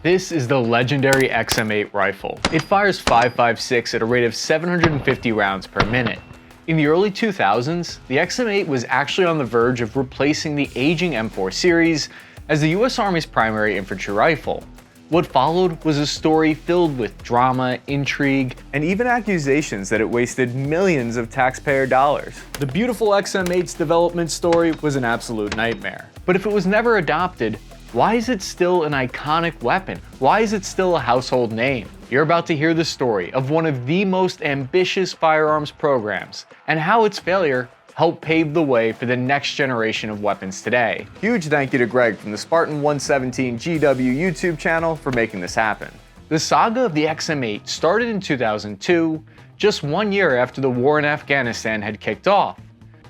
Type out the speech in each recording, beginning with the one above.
This is the legendary XM-8 rifle. It fires 5.56 at a rate of 750 rounds per minute. In the early 2000s, the XM-8 was actually on the verge of replacing the aging M4 series as the US Army's primary infantry rifle. What followed was a story filled with drama, intrigue, and even accusations that it wasted millions of taxpayer dollars. The beautiful XM-8's development story was an absolute nightmare. But if it was never adopted, why is it still an iconic weapon? Why is it still a household name? You're about to hear the story of one of the most ambitious firearms programs and how its failure helped pave the way for the next generation of weapons today. Huge thank you to Greg from the Spartan 117 GW YouTube channel for making this happen. The saga of the XM-8 started in 2002, just 1 year after the war in Afghanistan had kicked off.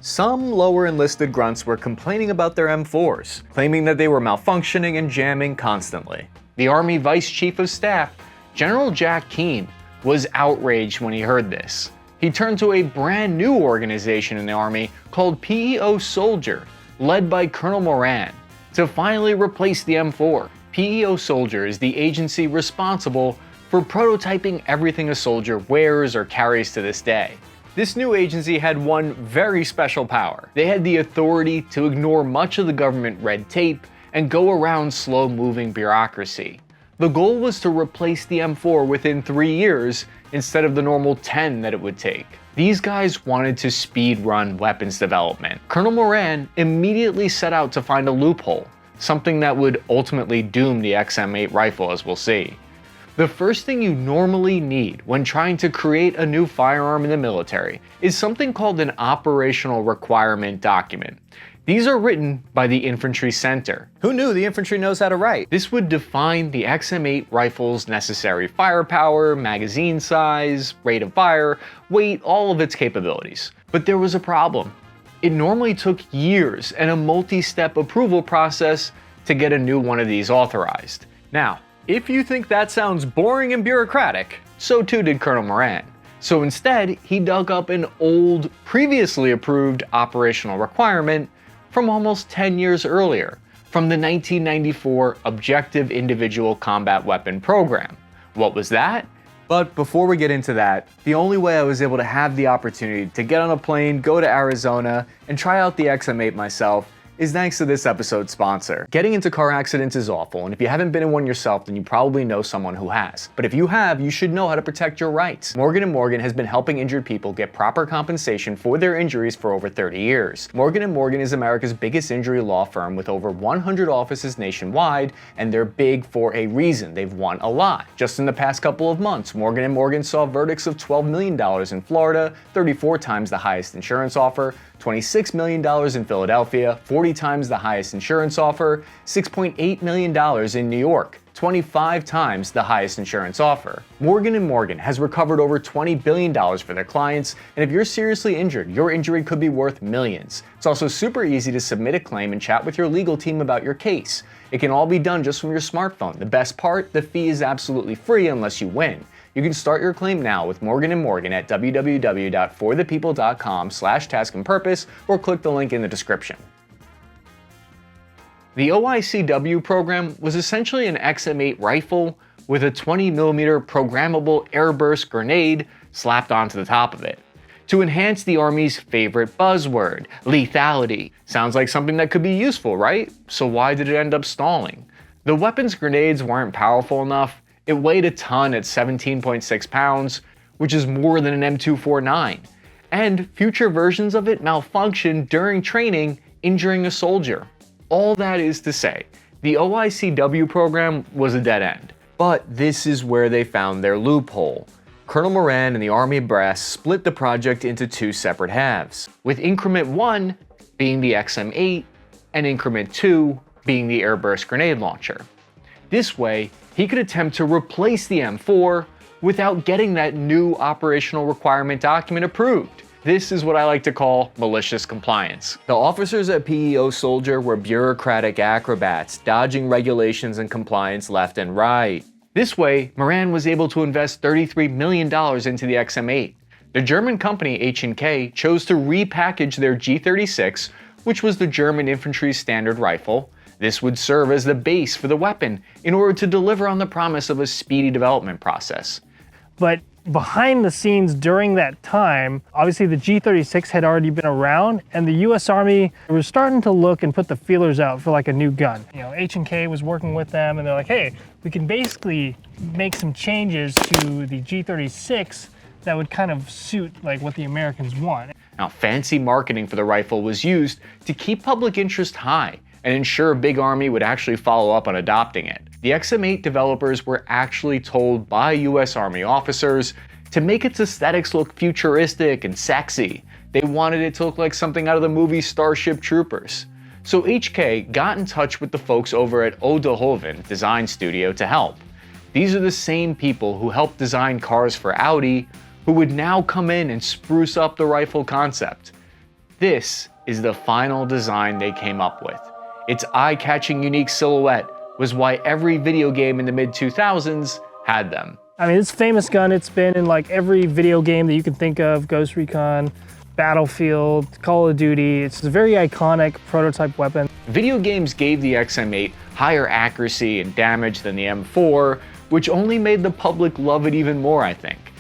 Some lower enlisted grunts were complaining about their M4s, claiming that they were malfunctioning and jamming constantly. The Army Vice Chief of Staff, General Jack Keane, was outraged when he heard this. He turned to a brand new organization in the Army called PEO Soldier, led by Colonel Moran, to finally replace the M4. PEO Soldier is the agency responsible for prototyping everything a soldier wears or carries to this day. This new agency had one very special power. They had the authority to ignore much of the government red tape and go around slow-moving bureaucracy. The goal was to replace the M4 within 3 years instead of the normal 10 that it would take. These guys wanted to speed-run weapons development. Colonel Moran immediately set out to find a loophole, something that would ultimately doom the XM-8 rifle, as we'll see. The first thing you normally need when trying to create a new firearm in the military is something called an operational requirement document. These are written by the Infantry Center. Who knew the infantry knows how to write? This would define the XM-8 rifle's necessary firepower, magazine size, rate of fire, weight, all of its capabilities. But there was a problem. It normally took years and a multi-step approval process to get a new one of these authorized. Now, if you think that sounds boring and bureaucratic, so too did Colonel Moran. So instead, he dug up an old, previously approved operational requirement from almost 10 years earlier, from the 1994 Objective Individual Combat Weapon Program. What was that? But before we get into that, the only way I was able to have the opportunity to get on a plane, go to Arizona, and try out the XM-8 myself is thanks to this episode's sponsor. Getting into car accidents is awful, and if you haven't been in one yourself, then you probably know someone who has. But if you have, you should know how to protect your rights. Morgan & Morgan has been helping injured people get proper compensation for their injuries for over 30 years. Morgan & Morgan is America's biggest injury law firm with over 100 offices nationwide, and they're big for a reason. They've won a lot. Just in the past couple of months, Morgan & Morgan saw verdicts of $12 million in Florida, 34 times the highest insurance offer, $26 million in Philadelphia, 40 times the highest insurance offer, $6.8 million in New York, 25 times the highest insurance offer. Morgan & Morgan has recovered over $20 billion for their clients, and if you're seriously injured, your injury could be worth millions. It's also super easy to submit a claim and chat with your legal team about your case. It can all be done just from your smartphone. The best part, the fee is absolutely free unless you win. You can start your claim now with Morgan & Morgan at www.forthepeople.com/taskandpurpose or click the link in the description. The OICW program was essentially an XM-8 rifle with a 20mm programmable airburst grenade slapped onto the top of it, to enhance the Army's favorite buzzword, lethality. Sounds like something that could be useful, right? So why did it end up stalling? The weapon's grenades weren't powerful enough. It weighed a ton at 17.6 pounds, which is more than an M249, and future versions of it malfunctioned during training, injuring a soldier. All that is to say, the OICW program was a dead end. But this is where they found their loophole. Colonel Moran and the Army brass split the project into two separate halves, with Increment 1 being the XM-8 and Increment 2 being the airburst grenade launcher. This way, he could attempt to replace the M4 without getting that new operational requirement document approved. This is what I like to call malicious compliance. The officers at PEO Soldier were bureaucratic acrobats, dodging regulations and compliance left and right. This way, Moran was able to invest $33 million into the XM-8. The German company H&K chose to repackage their G36, which was the German infantry's standard rifle. This would serve as the base for the weapon in order to deliver on the promise of a speedy development process. But behind the scenes during that time, obviously the G36 had already been around, and the US Army was starting to look and put the feelers out for like a new gun. You know, H&K was working with them, and they're like, hey, we can basically make some changes to the G36 that would kind of suit like what the Americans want. Now, fancy marketing for the rifle was used to keep public interest high and ensure a big army would actually follow up on adopting it. The XM-8 developers were actually told by US Army officers to make its aesthetics look futuristic and sexy. They wanted it to look like something out of the movie Starship Troopers. So HK got in touch with the folks over at Eau de Hoven Design Studio to help. These are the same people who helped design cars for Audi, who would now come in and spruce up the rifle concept. This is the final design they came up with. Its eye-catching unique silhouette was why every video game in the mid-2000s had them. I mean, this famous gun, it's been in like every video game that you can think of, Ghost Recon, Battlefield, Call of Duty. It's a very iconic prototype weapon. Video games gave the XM-8 higher accuracy and damage than the M4, which only made the public love it even more, I think.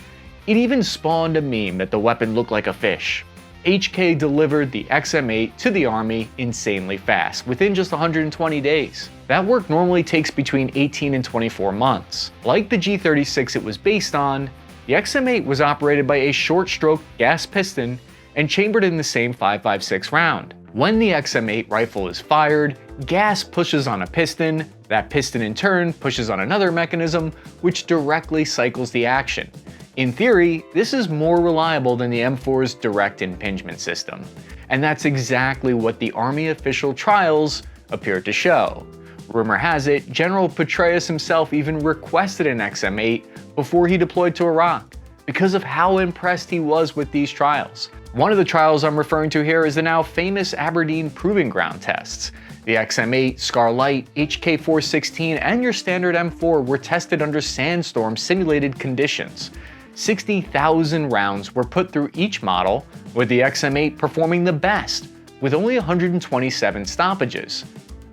It even spawned a meme that the weapon looked like a fish. HK delivered the XM-8 to the Army insanely fast, within just 120 days. That work normally takes between 18 and 24 months. Like the G36 it was based on, the XM-8 was operated by a short-stroke gas piston and chambered in the same 5.56 round. When the XM-8 rifle is fired, gas pushes on a piston, that piston in turn pushes on another mechanism, which directly cycles the action. In theory, this is more reliable than the M4's direct impingement system, and that's exactly what the Army official trials appeared to show. Rumor has it, General Petraeus himself even requested an XM-8 before he deployed to Iraq, because of how impressed he was with these trials. One of the trials I'm referring to here is the now famous Aberdeen Proving Ground tests. The XM-8, Scar Light, HK-416, and your standard M4 were tested under sandstorm simulated conditions. 60,000 rounds were put through each model, with the XM-8 performing the best, with only 127 stoppages.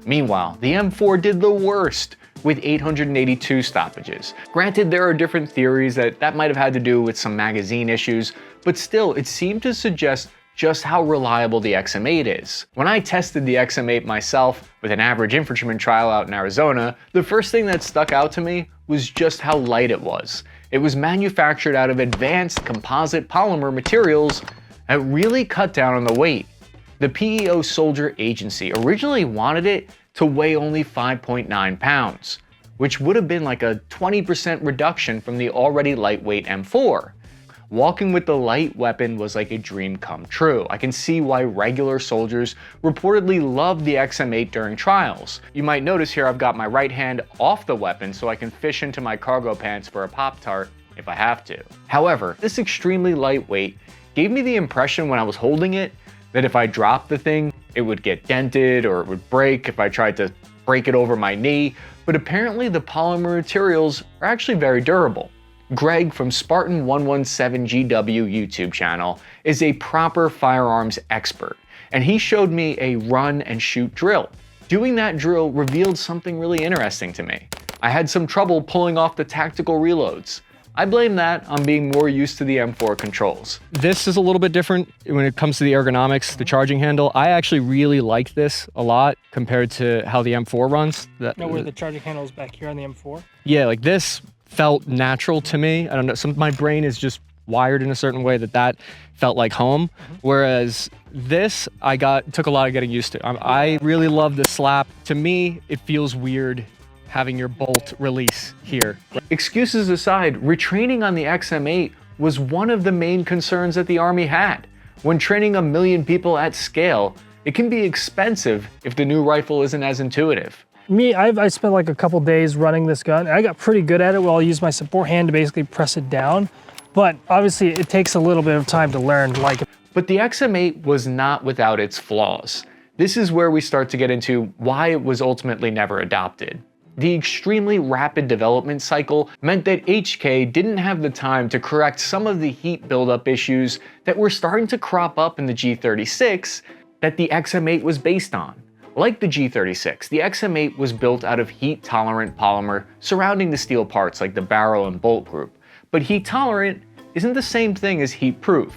Meanwhile, the M4 did the worst, with 882 stoppages. Granted, there are different theories that might have had to do with some magazine issues, but still, it seemed to suggest just how reliable the XM-8 is. When I tested the XM-8 myself with an average infantryman trial out in Arizona, the first thing that stuck out to me was just how light it was. It was manufactured out of advanced composite polymer materials that really cut down on the weight. The PEO Soldier Agency originally wanted it to weigh only 5.9 pounds, which would have been like a 20% reduction from the already lightweight M4. Walking with the light weapon was like a dream come true. I can see why regular soldiers reportedly loved the XM-8 during trials. You might notice here I've got my right hand off the weapon so I can fish into my cargo pants for a Pop-Tart if I have to. However, this extremely lightweight gave me the impression when I was holding it that if I dropped the thing, it would get dented or it would break if I tried to break it over my knee, but apparently the polymer materials are actually very durable. Greg from Spartan117GW YouTube channel is a proper firearms expert, and he showed me a run and shoot drill. Doing that drill revealed something really interesting to me. I had some trouble pulling off the tactical reloads. I blame that on being more used to the M4 controls. This is a little bit different when it comes to the ergonomics, the charging handle. I actually really like this a lot compared to how the M4 runs. Where the charging handle is back here on the M4? Yeah, like this felt natural to me. I don't know, my brain is just wired in a certain way that felt like home. Whereas this, took a lot of getting used to. I really love the slap. To me, it feels weird having your bolt release here. Excuses aside, retraining on the XM-8 was one of the main concerns that the Army had. When training 1 million people at scale, it can be expensive if the new rifle isn't as intuitive. I spent like a couple days running this gun. I got pretty good at it where I'll use my support hand to basically press it down. But obviously it takes a little bit of time to learn to like it. But the XM-8 was not without its flaws. This is where we start to get into why it was ultimately never adopted. The extremely rapid development cycle meant that HK didn't have the time to correct some of the heat buildup issues that were starting to crop up in the G36 that the XM-8 was based on, Like the G36, the XM-8 was built out of heat-tolerant polymer surrounding the steel parts like the barrel and bolt group. But heat-tolerant isn't the same thing as heat-proof.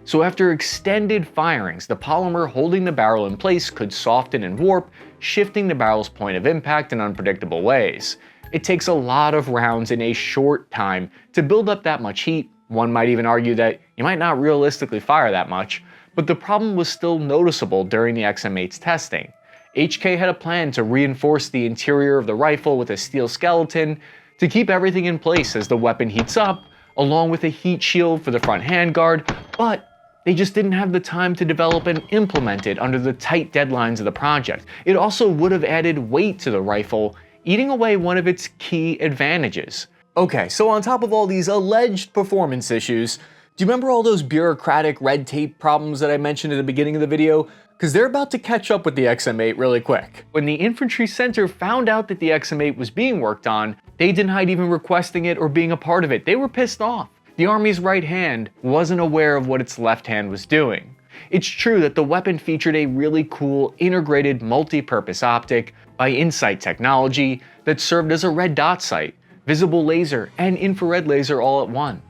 So after extended firings, the polymer holding the barrel in place could soften and warp, shifting the barrel's point of impact in unpredictable ways. It takes a lot of rounds in a short time to build up that much heat. One might even argue that you might not realistically fire that much, but the problem was still noticeable during the XM-8's testing. HK had a plan to reinforce the interior of the rifle with a steel skeleton to keep everything in place as the weapon heats up, along with a heat shield for the front handguard, but they just didn't have the time to develop and implement it under the tight deadlines of the project. It also would have added weight to the rifle, eating away one of its key advantages. Okay, so on top of all these alleged performance issues, do you remember all those bureaucratic red tape problems that I mentioned at the beginning of the video? Because they're about to catch up with the XM-8 really quick. When the Infantry Center found out that the XM-8 was being worked on, they denied even requesting it or being a part of it. They were pissed off. The Army's right hand wasn't aware of what its left hand was doing. It's true that the weapon featured a really cool integrated multi-purpose optic by Insight technology that served as a red dot sight, visible laser, and infrared laser all at one.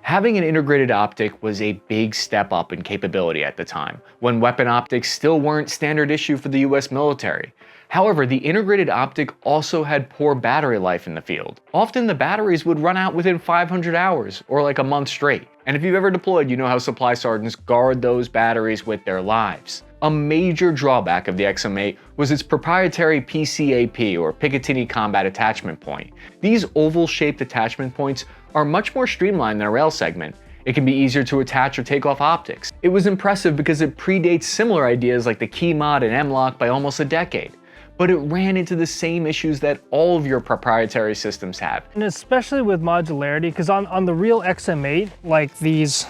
Having an integrated optic was a big step up in capability at the time, when weapon optics still weren't standard issue for the US military. However, the integrated optic also had poor battery life in the field. Often the batteries would run out within 500 hours, or like a month straight. And if you've ever deployed, you know how supply sergeants guard those batteries with their lives. A major drawback of the XM-8 was its proprietary PCAP, or Picatinny Combat Attachment Point. These oval-shaped attachment points are much more streamlined than a rail segment. It can be easier to attach or take off optics. It was impressive because it predates similar ideas like the key mod and M-lock by almost a decade. But it ran into the same issues that all of your proprietary systems have. And especially with modularity, because on the real XM-8, like these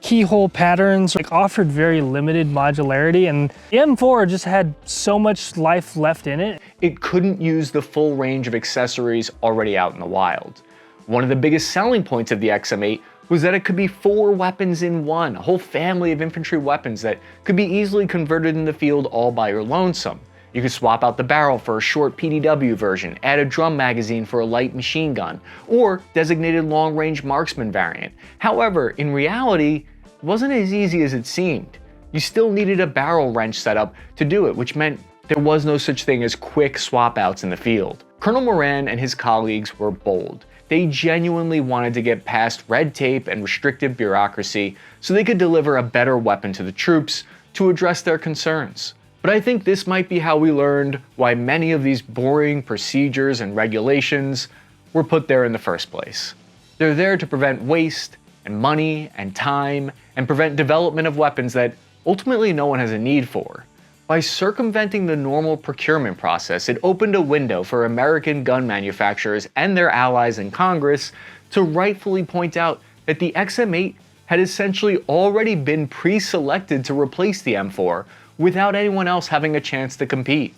keyhole patterns offered very limited modularity, and the M4 just had so much life left in it. It couldn't use the full range of accessories already out in the wild. One of the biggest selling points of the XM-8 was that it could be 4 weapons in one, a whole family of infantry weapons that could be easily converted in the field all by your lonesome. You could swap out the barrel for a short PDW version, add a drum magazine for a light machine gun, or designated long-range marksman variant. However, in reality, it wasn't as easy as it seemed. You still needed a barrel wrench setup to do it, which meant there was no such thing as quick swap outs in the field. Colonel Moran and his colleagues were bold. They genuinely wanted to get past red tape and restrictive bureaucracy so they could deliver a better weapon to the troops to address their concerns. But I think this might be how we learned why many of these boring procedures and regulations were put there in the first place. They're there to prevent waste and money and time and prevent development of weapons that ultimately no one has a need for. By circumventing the normal procurement process, it opened a window for American gun manufacturers and their allies in Congress to rightfully point out that the XM-8 had essentially already been pre-selected to replace the M4 without anyone else having a chance to compete.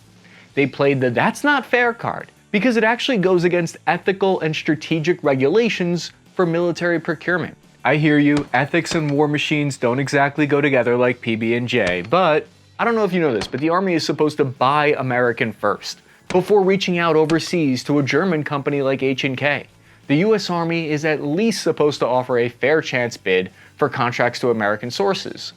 They played the "that's not fair" card because it actually goes against ethical and strategic regulations for military procurement. I hear you, ethics and war machines don't exactly go together like PB&J, but I don't know if you know this, but the Army is supposed to buy American first before reaching out overseas to a German company like H&K. The US Army is at least supposed to offer a fair chance bid for contracts to American sources.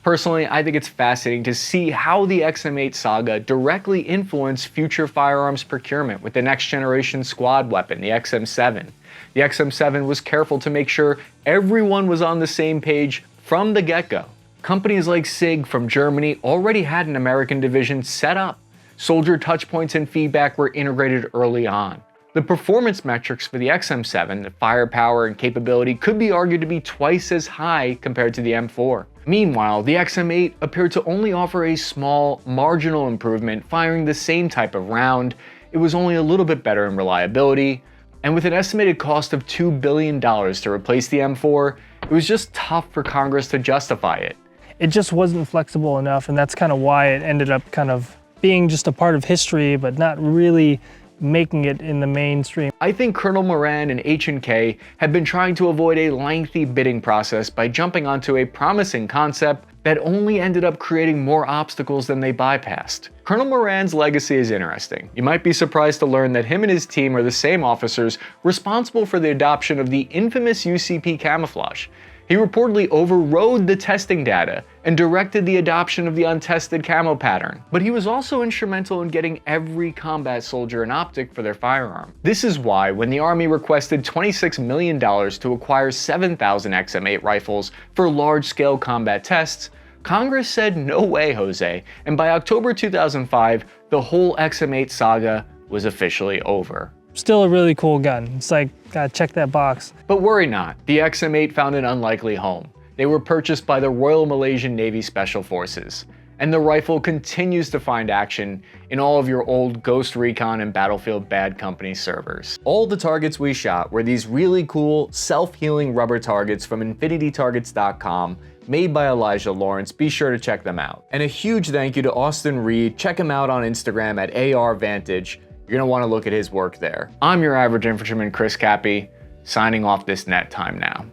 Personally, I think it's fascinating to see how the XM-8 saga directly influenced future firearms procurement with the next generation squad weapon, the XM-7. The XM-7 was careful to make sure everyone was on the same page from the get-go. Companies like SIG from Germany already had an American division set up. Soldier touchpoints and feedback were integrated early on. The performance metrics for the XM-7, the firepower and capability, could be argued to be twice as high compared to the M4. Meanwhile, the XM-8 appeared to only offer a small, marginal improvement, firing the same type of round. It was only a little bit better in reliability, and with an estimated cost of $2 billion to replace the M4, it was just tough for Congress to justify it. It just wasn't flexible enough, and that's kind of why it ended up kind of being just a part of history, but not really making it in the mainstream. I think Colonel Moran and H&K had been trying to avoid a lengthy bidding process by jumping onto a promising concept that only ended up creating more obstacles than they bypassed. Colonel Moran's legacy is interesting. You might be surprised to learn that him and his team are the same officers responsible for the adoption of the infamous UCP camouflage. He reportedly overrode the testing data and directed the adoption of the untested camo pattern. But he was also instrumental in getting every combat soldier an optic for their firearm. This is why, when the Army requested $26 million to acquire 7,000 XM-8 rifles for large-scale combat tests, Congress said, "No way, Jose," and by October 2005, the whole XM-8 saga was officially over. Still a really cool gun. It's like, gotta check that box. But worry not, the XM-8 found an unlikely home. They were purchased by the Royal Malaysian Navy Special Forces, and the rifle continues to find action in all of your old Ghost Recon and Battlefield Bad Company servers. All the targets we shot were these really cool, self-healing rubber targets from infinitytargets.com, made by Elijah Lawrence. Be sure to check them out. And a huge thank you to Austin Reed. Check him out on Instagram at ARVantage. You're gonna wanna look at his work there. I'm your average infantryman, Chris Cappy, signing off this net time now.